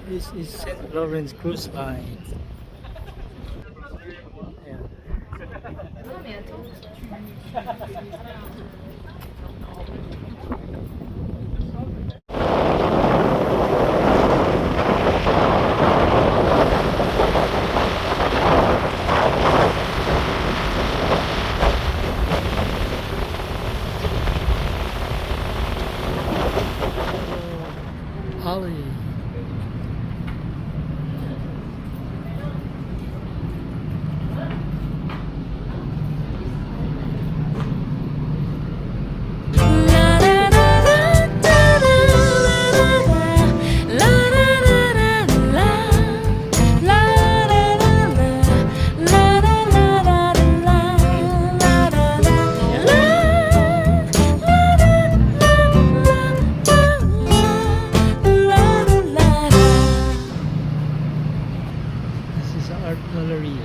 This is St. Lawrence Cruise Line. Ayan. Holly. Art Gallery.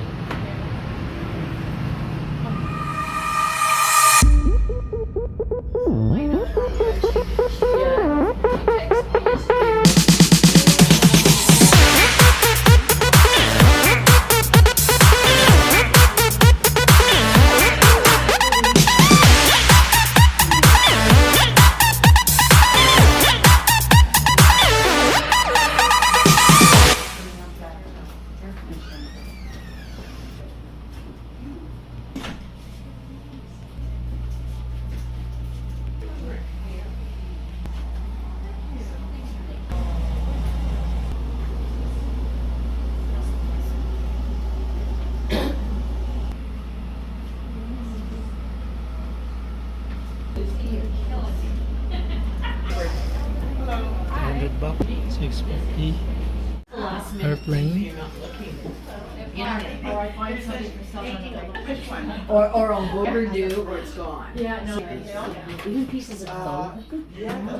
$100, $650. Airplane. Or on overdue, or it's gone. Yeah, no. Even pieces of clothing.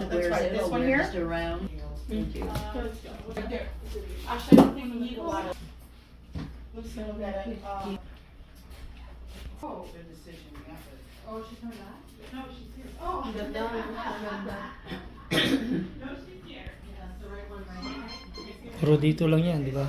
Where's it? This one They're here? just around. Thank you. Actually, I don't think we need a lot of. Let's look at it. Oh, the decision. Oh, she's not back? No, she's here. Oh. No, she's here. That's the right one, right? Puro dito lang yan, di ba?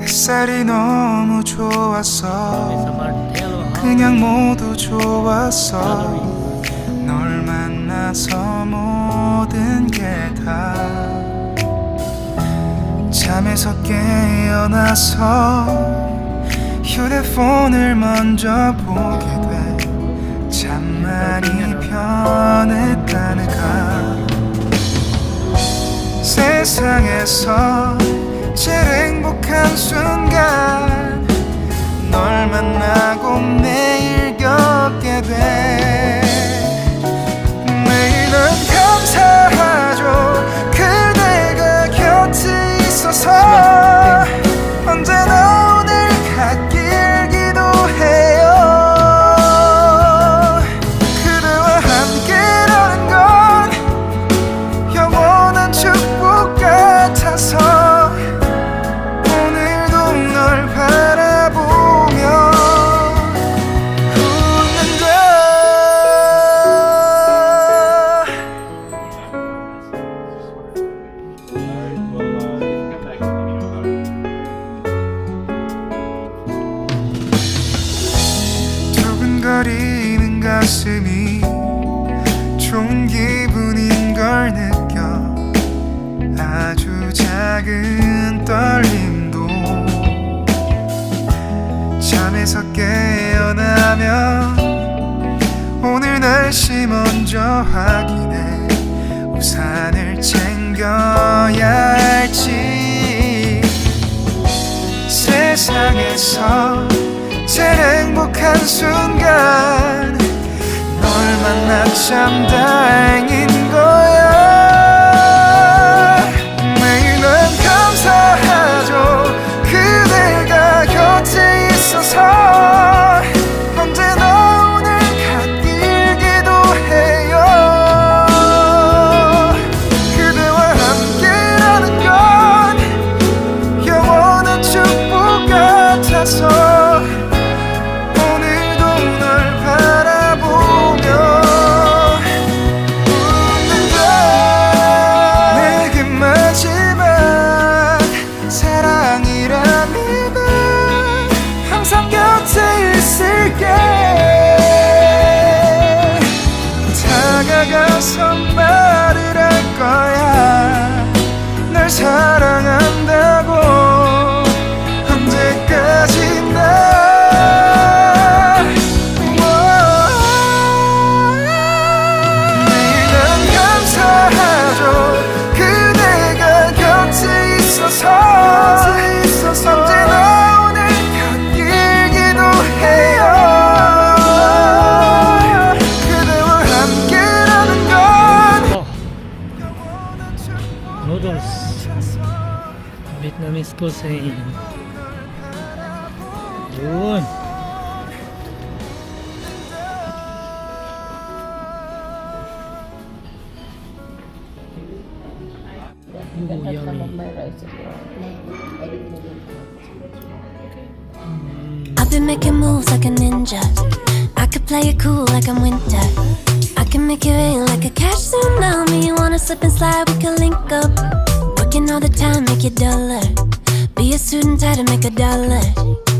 햇살이 너무 Sa 좋았어 Martello 그냥 모두 좋았어 Gallery. 널 만나서 모든 게 다 잠에서 깨어나서 휴대폰을 먼저 보게 돼 참 많이 변했다는가 세상에서 제일 행복한 순간 널 만나고 매일 겪게 돼 매일 난 감사하죠 그대가 곁에 있어서 언제나 오늘 갓길 기도해요 그대와 함께라는 건 영원한 축복 같아서 오늘도 널 바라보며 웃는다 두근거리는 가슴이 좋은 기분인 걸 느껴 아주 작은 떨림도 잠에서 깨어나면 오늘 날씨 먼저 확인해 우산을 챙겨야 할지 세상에서 제일 행복한 순간 널 만나 참 다행인 거야 매일 난 감사하죠 그대가 곁에 있어서 언제 Hussein. Yun. Oh, yummy. I've been making moves like a ninja. I could play it cool like I'm winter. I can make it rain like a cash tsunami. You wanna slip and slide, we can link up. Working all the time, make it duller. Be a student, tie to make $1.